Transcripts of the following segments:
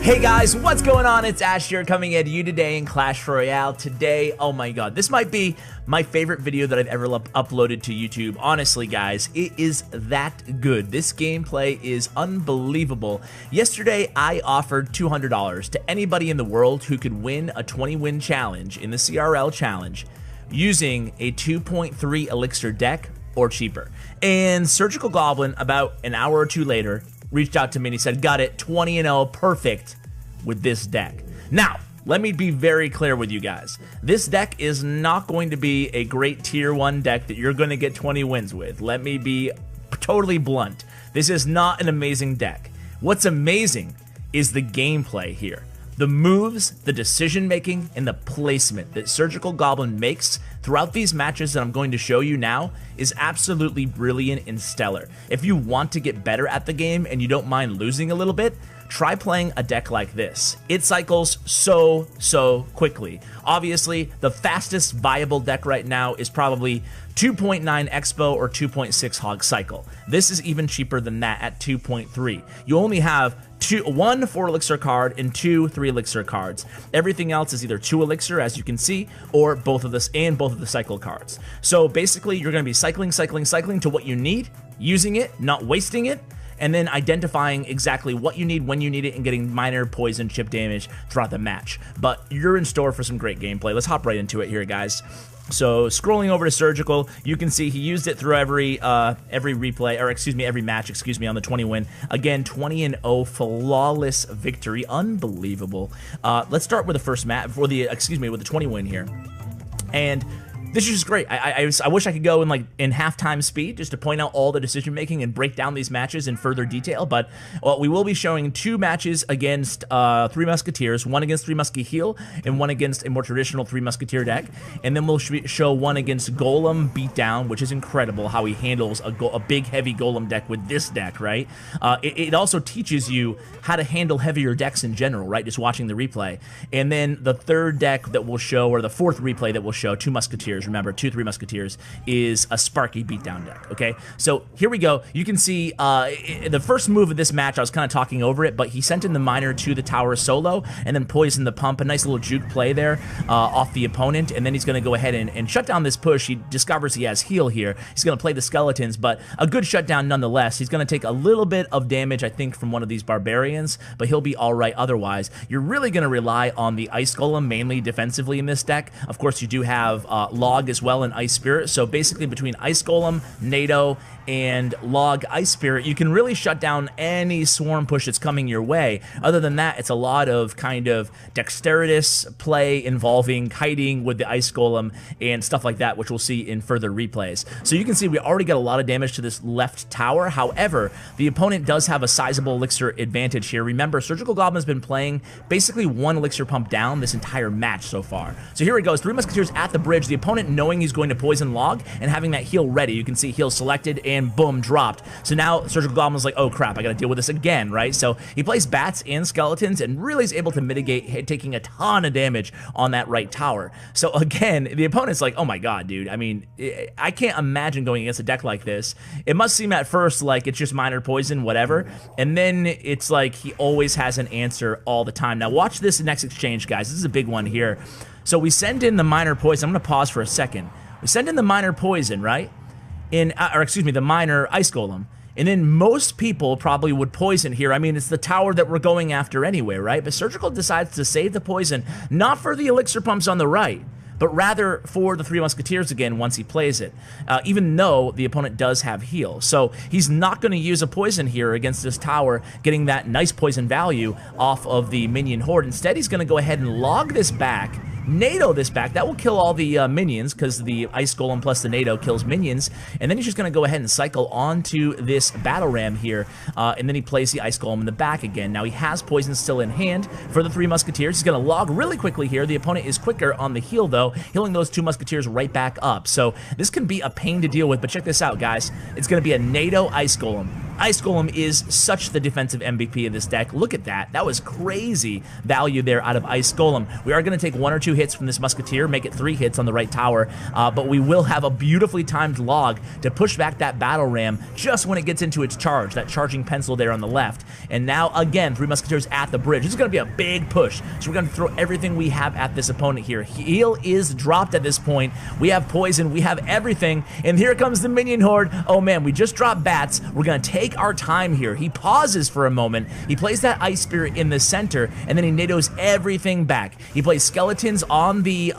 Hey guys, what's going on? It's Ash here coming at you today in Clash Royale. Today, oh my god, this might be my favorite video that I've ever uploaded to YouTube. Honestly guys, it is that good. This gameplay is unbelievable. Yesterday, I offered $200 to anybody in the world who could win a 20-win challenge in the CRL challenge using a 2.3 elixir deck or cheaper. And Surgical Goblin, about an hour or two later, reached out to me and he said, got it, 20-0, perfect with this deck. Now, let me be very clear with you guys. This deck is not going to be a great tier 1 deck that you're going to get 20 wins with. Let me be totally blunt. This is not an amazing deck. What's amazing is the gameplay here. The moves, the decision making, and the placement that Surgical Goblin makes throughout these matches that I'm going to show you now is absolutely brilliant and stellar. If you want to get better at the game and you don't mind losing a little bit, try playing a deck like this. It cycles so quickly. Obviously, the fastest viable deck right now is probably 2.9 Expo or 2.6 Hog Cycle. This is even cheaper than that at 2.3. You only have one 4 elixir card and 2 3 elixir cards. Everything else is either 2 elixir, as you can see, or both of this and both of the cycle cards. So basically, you're going to be cycling to what you need, using it, not wasting it, and then identifying exactly what you need, when you need it, and getting minor poison chip damage throughout the match. But you're in store for some great gameplay. Let's hop right into it here, guys. So scrolling over to Surgical, you can see he used it through every replay, or excuse me, every match, excuse me, on the 20 win. Again, 20-0, flawless victory, unbelievable. Let's start with the first match, with the 20 win here. And this is just great. I wish I could go in halftime speed just to point out all the decision making and break down these matches in further detail. But we will be showing 2 matches against 3 Musketeers, one against 3 Muskie Heal and one against a more traditional 3 Musketeer deck. And then we'll show one against Golem Beatdown, which is incredible how he handles a big heavy Golem deck with this deck, right? It also teaches you how to handle heavier decks in general, right? Just watching the replay. And then the third deck that we'll show, or the fourth replay that we'll show, 2 Musketeers. Remember, 2 3 Musketeers is a Sparky beatdown deck, okay? So here we go. You can see the first move of this match, I was kind of talking over it, but he sent in the miner to the tower solo and then poisoned the pump. A nice little juke play there off the opponent, and then he's going to go ahead and shut down this push. He discovers he has heal here. He's going to play the skeletons, but a good shutdown nonetheless. He's going to take a little bit of damage, I think, from one of these barbarians, but he'll be all right otherwise. You're really going to rely on the Ice Golem, mainly defensively in this deck. Of course, you do have Log as well in Ice Spirit, so basically between Ice Golem, NATO, and Log Ice Spirit, you can really shut down any swarm push that's coming your way. Other than that, it's a lot of kind of dexterous play involving kiting with the Ice Golem and stuff like that, which we'll see in further replays. So you can see we already got a lot of damage to this left tower. However, the opponent does have a sizable elixir advantage here. Remember, Surgical Goblin's been playing basically 1 elixir pump down this entire match so far. So here it goes, 3 Musketeers at the bridge, the opponent knowing he's going to poison Log and having that heal ready. You can see heal selected and boom, dropped. So now Surgical Goblin's like, oh crap, I gotta deal with this again, right? So he plays bats and skeletons and really is able to mitigate taking a ton of damage on that right tower. So again, the opponent's like, oh my god, dude, I mean, I can't imagine going against a deck like this. It must seem at first like it's just minor poison, whatever, and then it's like he always has an answer all the time. Now watch this next exchange, guys. This is a big one here. So we send in the minor poison. I'm gonna pause for a second. We send in the minor poison, right? The minor Ice Golem. And then most people probably would poison here. I mean, it's the tower that we're going after anyway, right? But Surgical decides to save the poison, not for the elixir pumps on the right, but rather for the 3 Musketeers again once he plays it, even though the opponent does have heal. So he's not going to use a poison here against this tower, getting that nice poison value off of the minion horde. Instead, he's going to go ahead and log this back, NATO this back. That will kill all the minions, because the Ice Golem plus the NATO kills minions. And then he's just going to go ahead and cycle onto this battle ram here, and then he plays the Ice Golem in the back again. Now he has poison still in hand for the 3 Musketeers. He's going to log really quickly here. The opponent is quicker on the heal, though, healing those 2 Musketeers right back up. So this can be a pain to deal with, but check this out, guys. It's going to be a NATO Ice Golem. Ice Golem is such the defensive MVP of this deck. Look at that. That was crazy value there out of Ice Golem. We are going to take 1 or 2 hits from this Musketeer, make it 3 hits on the right tower, but we will have a beautifully timed log to push back that Battle Ram just when it gets into its charge, that charging pencil there on the left. And now, again, 3 Musketeers at the bridge. This is going to be a big push, so we're going to throw everything we have at this opponent here. Heal is dropped at this point. We have poison, we have everything, and here comes the minion horde. Oh man, we just dropped bats. We're going to take our time here. He pauses for a moment. He plays that Ice Spirit in the center, and then he NATOs everything back. He plays skeletons on the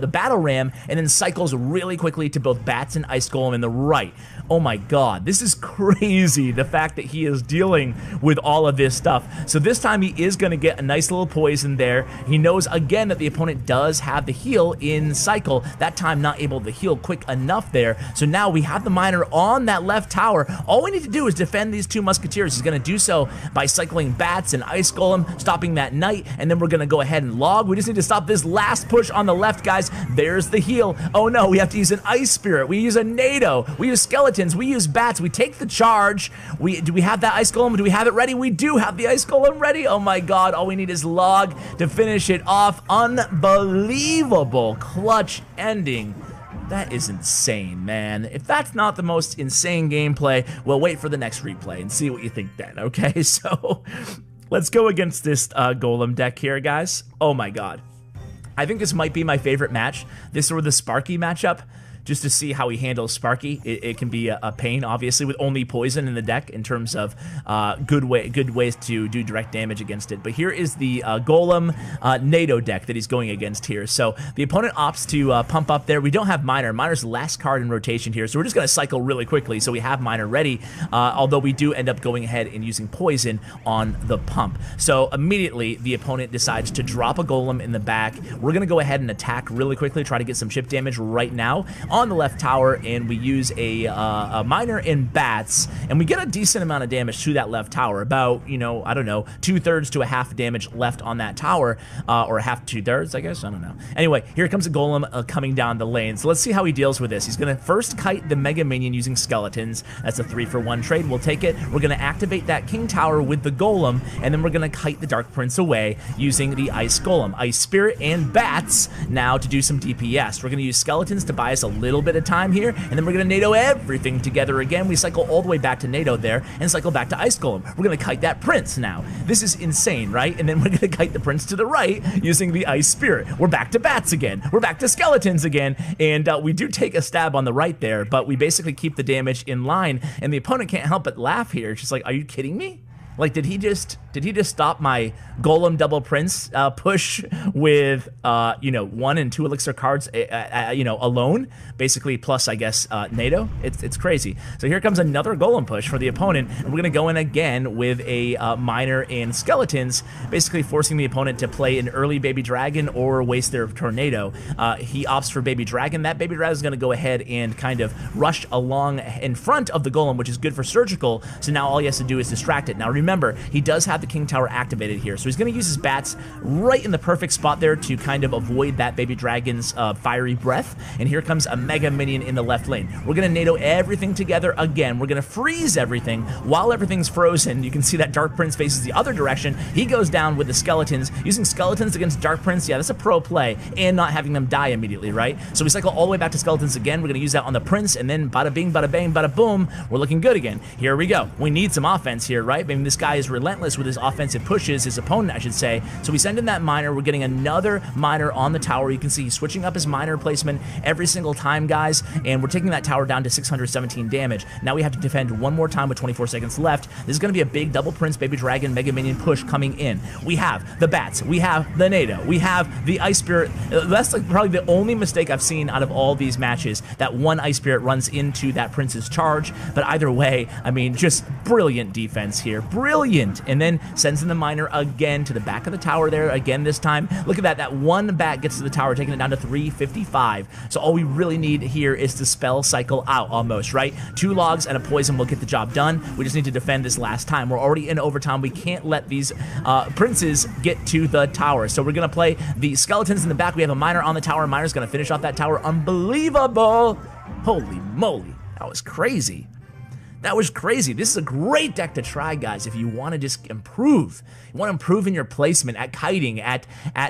Battle Ram, and then cycles really quickly to both bats and Ice Golem in the right. Oh my god, this is crazy, the fact that he is dealing with all of this stuff. So this time he is going to get a nice little poison there. He knows again that the opponent does have the heal in cycle, that time not able to heal quick enough there. So now we have the miner on that left tower. All we need to do is defend these 2 Musketeers. He's going to do so by cycling bats and Ice Golem, stopping that Knight, and then we're going to go ahead and log. We just need to stop this last push on the left, guys. There's the heal. Oh no, we have to use an Ice Spirit. We use a NATO. We use skeletons. We use bats. We take the charge. Do we have that Ice Golem? Do we have it ready? We do have the Ice Golem ready. Oh my god, all we need is log to finish it off. Unbelievable clutch ending. That is insane, man. If that's not the most insane gameplay, well, wait for the next replay and see what you think then, okay? So let's go against this Golem deck here, guys. Oh my god. I think this might be my favorite match. This or the Sparky matchup. Just to see how he handles Sparky. It can be a pain, obviously, with only poison in the deck in terms of good ways to do direct damage against it. But here is the Golem NATO deck that he's going against here. So the opponent opts to pump up there. We don't have Miner. Miner's the last card in rotation here, so we're just going to cycle really quickly so we have Miner ready, although we do end up going ahead and using poison on the pump. So immediately, the opponent decides to drop a Golem in the back. We're going to go ahead and attack really quickly, try to get some chip damage right now on the left tower, and we use a miner and bats, and we get a decent amount of damage to that left tower, about, you know, I don't know, 2/3 to a half damage left on that tower, or a half to 2/3, I guess, I don't know. Anyway, here comes a Golem coming down the lane, so let's see how he deals with this. He's gonna first kite the Mega Minion using skeletons. That's a 3-for-1 trade, we'll take it. We're gonna activate that King Tower with the Golem, and then we're gonna kite the Dark Prince away using the Ice Golem. Ice Spirit and bats now to do some DPS. We're gonna use skeletons to buy us a little bit of time here, and then we're gonna NATO everything together again. We cycle all the way back to NATO there, and cycle back to Ice Golem. We're gonna kite that Prince now. This is insane, right? And then we're gonna kite the Prince to the right using the Ice Spirit. We're back to bats again. We're back to skeletons again, and we do take a stab on the right there, but we basically keep the damage in line, and the opponent can't help but laugh here. It's just like, are you kidding me? Like, did he just stop my Golem double Prince push with, you know, 1 and 2 elixir cards, you know, alone, basically, plus, I guess, NATO? It's crazy. So here comes another Golem push for the opponent, and we're going to go in again with a Miner and Skeletons, basically forcing the opponent to play an early Baby Dragon or waste their Tornado. He opts for Baby Dragon. That Baby Dragon is going to go ahead and kind of rush along in front of the Golem, which is good for Surgical, so now all he has to do is distract it. Now, remember, he does have the King Tower activated here, so he's going to use his bats right in the perfect spot there to kind of avoid that Baby Dragon's fiery breath, and here comes a Mega Minion in the left lane. We're going to NATO everything together again. We're going to freeze everything. While everything's frozen, you can see that Dark Prince faces the other direction. He goes down with the Skeletons. Using Skeletons against Dark Prince, yeah, that's a pro play, and not having them die immediately, right? So we cycle all the way back to Skeletons again. We're going to use that on the Prince, and then bada bing, bada bang, bada boom, we're looking good again. Here we go. We need some offense here, right? I mean, this guy is relentless with his offensive pushes, his opponent, I should say. So we send in that Miner. We're getting another Miner on the tower. You can see he's switching up his Miner placement every single time, guys, and we're taking that tower down to 617 damage. Now we have to defend one more time with 24 seconds left. This is going to be a big double Prince, Baby Dragon, Mega Minion push coming in. We have the bats. We have the NATO. We have the Ice Spirit. That's like probably the only mistake I've seen out of all these matches, that one Ice Spirit runs into that Prince's charge. But either way, I mean, just brilliant defense here. Brilliant. And then sends in the Miner again to the back of the tower there again this time. Look at that. That one bat gets to the tower, taking it down to 355. So all we really need here is to spell cycle out almost, right? 2 logs and a poison will get the job done. We just need to defend this last time. We're already in overtime. We can't let these princes get to the tower. So we're going to play the Skeletons in the back. We have a Miner on the tower. Miner's going to finish off that tower. Unbelievable. Holy moly. That was crazy. That was crazy. This is a great deck to try, guys, if you want to just improve. You want to improve in your placement, at kiting, at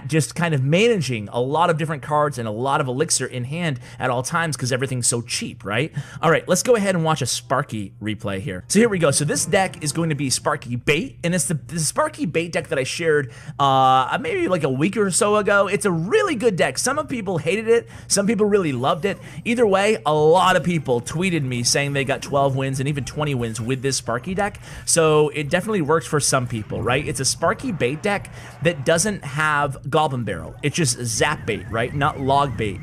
just kind of managing a lot of different cards and a lot of elixir in hand at all times because everything's so cheap, right? All right, let's go ahead and watch a Sparky replay here. So here we go. So this deck is going to be Sparky Bait, and it's the Sparky Bait deck that I shared maybe like a week or so ago. It's a really good deck. Some people hated it. Some people really loved it. Either way, a lot of people tweeted me saying they got 12 wins and even 20 wins with this Sparky deck. So it definitely works for some people, right? It's a Sparky Bait deck that doesn't have Goblin Barrel. It's just Zap Bait, right? Not Log Bait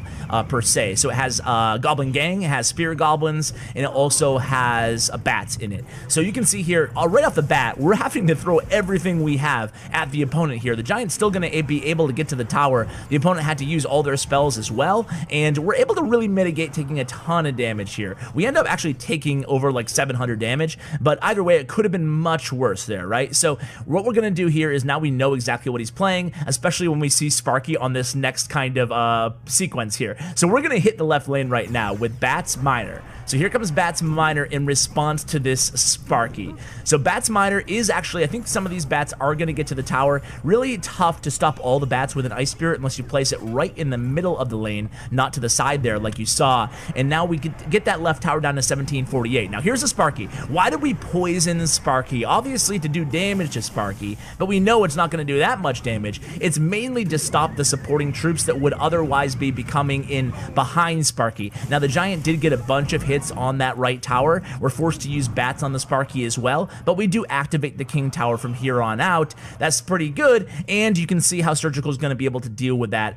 per se. So it has Goblin Gang, it has Spirit Goblins, and it also has bats in it. So you can see here, right off the bat, we're having to throw everything we have at the opponent here. The Giant's still going to be able to get to the tower. The opponent had to use all their spells as well, and we're able to really mitigate taking a ton of damage here. We end up actually taking over like 700 damage, but either way, it could have been much worse there, right? So what we're going to do here is now we know exactly what he's playing, especially when we see Sparky on this next kind of sequence here. So we're going to hit the left lane right now with Bats Miner. So here comes Bats Miner in response to this Sparky. So Bats Miner is actually, I think some of these bats are going to get to the tower. Really tough to stop all the bats with an Ice Spirit unless you place it right in the middle of the lane, not to the side there like you saw. And now we could get that left tower down to 1748. Now here's a Sparky. Why did we poison Sparky? Obviously to do damage to Sparky, but we know it's not going to do that much damage. It's mainly to stop the supporting troops that would otherwise be coming in behind Sparky. Now the Giant did get a bunch of hits on that right tower. We're forced to use bats on the Sparky as well, but we do activate the King Tower from here on out. That's pretty good, and you can see how Surgical is going to be able to deal with that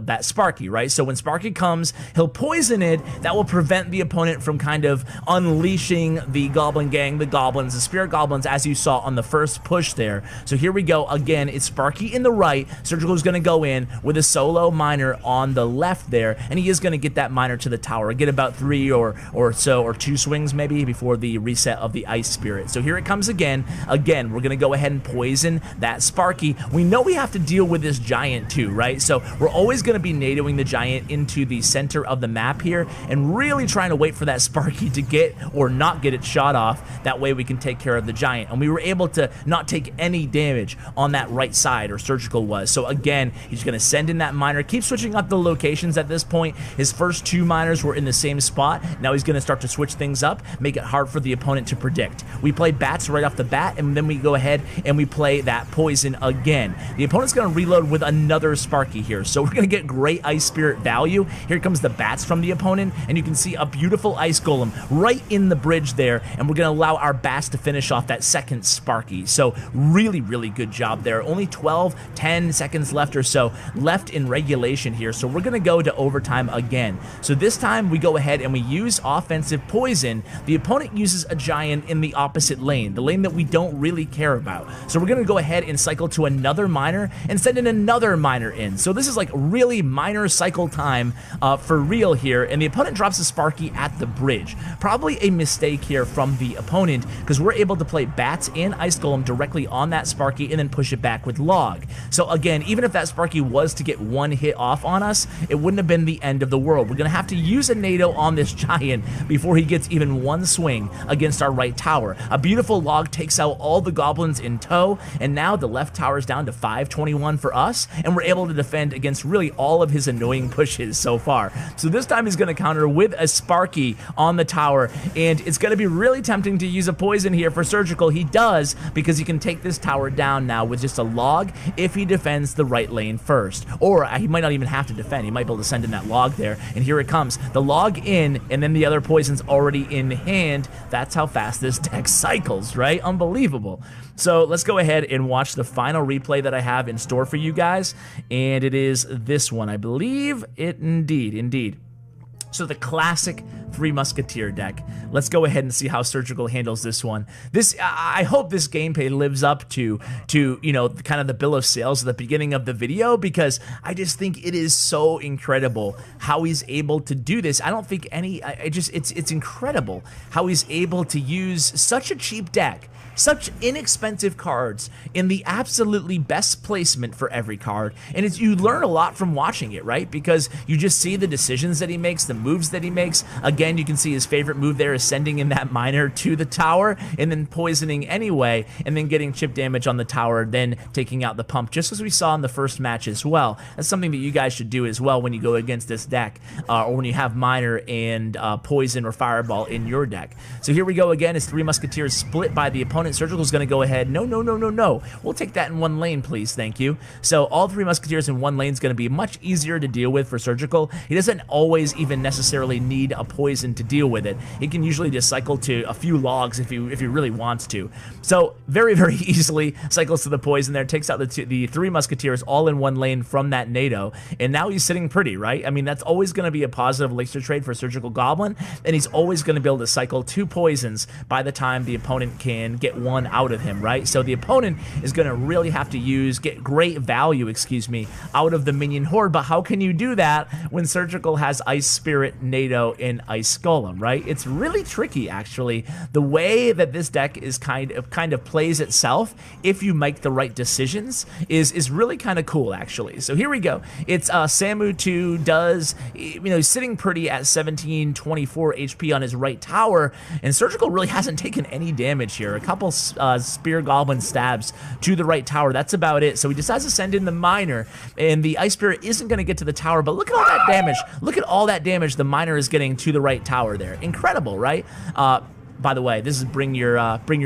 that Sparky, right? So when Sparky comes, he'll poison it. That will prevent the opponent from kind of unleashing the Goblin Gang, the Goblins, the Spirit Goblins, as you saw on the first push there. So here we go. Again, it's Sparky in the right. Surgical is going to go in with a solo miner on the left there, and he is going to get that miner to the tower, get about 3 or 2 swings maybe before the reset of the Ice Spirit. So here it comes again. Again, we're going to go ahead and poison that Sparky. We know we have to deal with this Giant too, right? So we're always going to be NATOing the Giant into the center of the map here and really trying to wait for that Sparky to get or not get its shot off. That way we can take care of the Giant. And we were able to not take any damage on that right side, or Surgical was. So again, he's going to send in that miner, keep switching up the locations at this point. His first 2 miners were in the same spot. Now he's going to start to switch things up, make it hard for the opponent to predict. We play bats right off the bat, and then we go ahead and we play that poison again. The opponent's going to reload with another Sparky here, so we're going to get great Ice Spirit value. Here comes the bats from the opponent, and you can see a beautiful Ice Golem right in the bridge there, and we're going to allow our bats to finish off that second Sparky. So really, really good job there. Only 10 seconds left or so left in regulation here, so we're going to go to overtime again. So this time we go ahead and we use offensive poison. The opponent uses a Giant in the opposite lane, the lane that we don't really care about. So we're going to go ahead and cycle to another miner and send in another miner in. So this is like really miner cycle time for real here, and the opponent drops a Sparky at the bridge. Probably a mistake here from the opponent because we're able to play bats and Ice Golem directly on that Sparky and then push it back with Log. So again, even if that Sparky was to get 1 hit off on us, it wouldn't have been the end of the world. We're going to have to use a NATO on this Giant before he gets even 1 swing against our right tower. A beautiful Log takes out all the Goblins in tow, and now the left tower is down to 521 for us, and we're able to defend against really all of his annoying pushes so far. So this time he's going to counter with a Sparky on the tower, and it's going to be really tempting to use a poison here for Surgical. He does, because he can take this tower down now with just a Log if he defends the right lane first. Or he might not even have to defend. He might be able to send in that Log there, and here it comes. The Log in, and then the other poison's already in hand. That's how fast this deck cycles, right? Unbelievable. So let's go ahead and watch the final replay that I have in store for you guys, and it is this one. I believe it indeed. So the classic Three Musketeer deck. Let's go ahead and see how Surgical handles this one. I hope this gameplay lives up to you know, kind of the bill of sales at the beginning of the video, because I just think it is so incredible how he's able to do this. I don't think it's incredible how he's able to use such a cheap deck, such inexpensive cards in the absolutely best placement for every card, and you learn a lot from watching it, right? Because you just see the decisions that he makes, the moves that he makes. Again, you can see his favorite move there is sending in that miner to the tower and then poisoning anyway, and then getting chip damage on the tower, then taking out the pump, just as we saw in the first match as well. That's something that you guys should do as well when you go against this deck, or when you have miner and poison or fireball in your deck. So here we go again, as three musketeers split by the opponent. Surgical's going to go ahead. No, no, no, no, no. We'll take that in one lane, please. Thank you. So all three musketeers in one lane is going to be much easier to deal with for Surgical. He doesn't always even necessarily need a poison to deal with it. He can usually just cycle to a few logs if he really wants to. So very, very easily cycles to the poison there, takes out the three musketeers all in one lane from that NATO, and now he's sitting pretty, right? I mean, that's always going to be a positive elixir trade for Surgical Goblin, and he's always going to be able to cycle two poisons by the time the opponent can get one out of him, right? So the opponent is going to really have to get great value, excuse me, out of the minion horde. But how can you do that when Surgical has Ice Spirit, NATO, and Ice Golem, right? It's really tricky, actually. The way that this deck is kind of plays itself, if you make the right decisions, is really kind of cool, actually. So here we go. It's Samu 2 does, he's sitting pretty at 1724 HP on his right tower, and Surgical really hasn't taken any damage here. A couple Spear Goblin stabs to the right tower. That's about it. So he decides to send in the miner, and the Ice Spirit isn't going to get to the tower, but look at all that damage. Look at all that damage the miner is getting to the right tower there. Incredible, right? By the way, this is bring your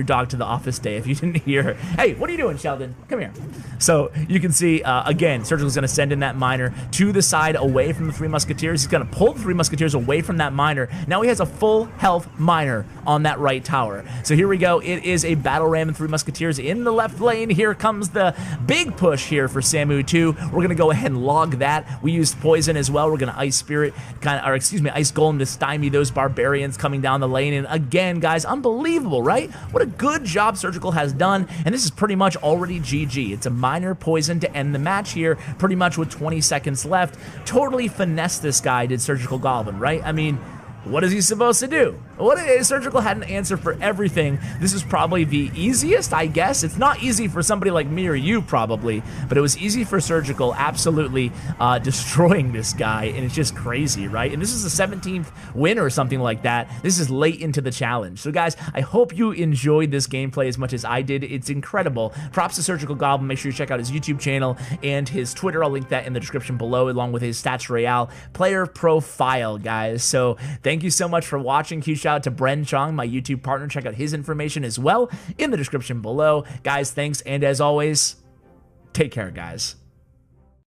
dog to the office day if you didn't hear. Hey, what are you doing, Sheldon? Come here. So you can see, again, Surgical's going to send in that miner to the side away from the three musketeers. He's going to pull the three musketeers away from that miner. Now he has a full health miner on that right tower. So here we go. It is a battle ram and three musketeers in the left lane. Here comes the big push here for Samu 2. We're going to go ahead and log that. We used poison as well. We're going to Ice Spirit, Ice Golem to stymie those barbarians coming down the lane. And again, guys, unbelievable, right? What a good job Surgical has done, and this is pretty much already GG. It's a minor poison to end the match here, pretty much with 20 seconds left. Totally finessed this guy, did Surgical Goblin, right? I mean, what is he supposed to do? Surgical had an answer for everything. This is probably the easiest, I guess. It's not easy for somebody like me or you, probably, but it was easy for Surgical, absolutely destroying this guy, and it's just crazy, right? And this is the 17th win or something like that. This is late into the challenge. So, guys, I hope you enjoyed this gameplay as much as I did. It's incredible. Props to Surgical Goblin. Make sure you check out his YouTube channel and his Twitter. I'll link that in the description below, along with his Clash Royale player profile, guys. So, thank you so much for watching. Huge shout out to Bren Chong, my YouTube partner. Check out his information as well in the description below. Guys, thanks, and as always, take care, guys.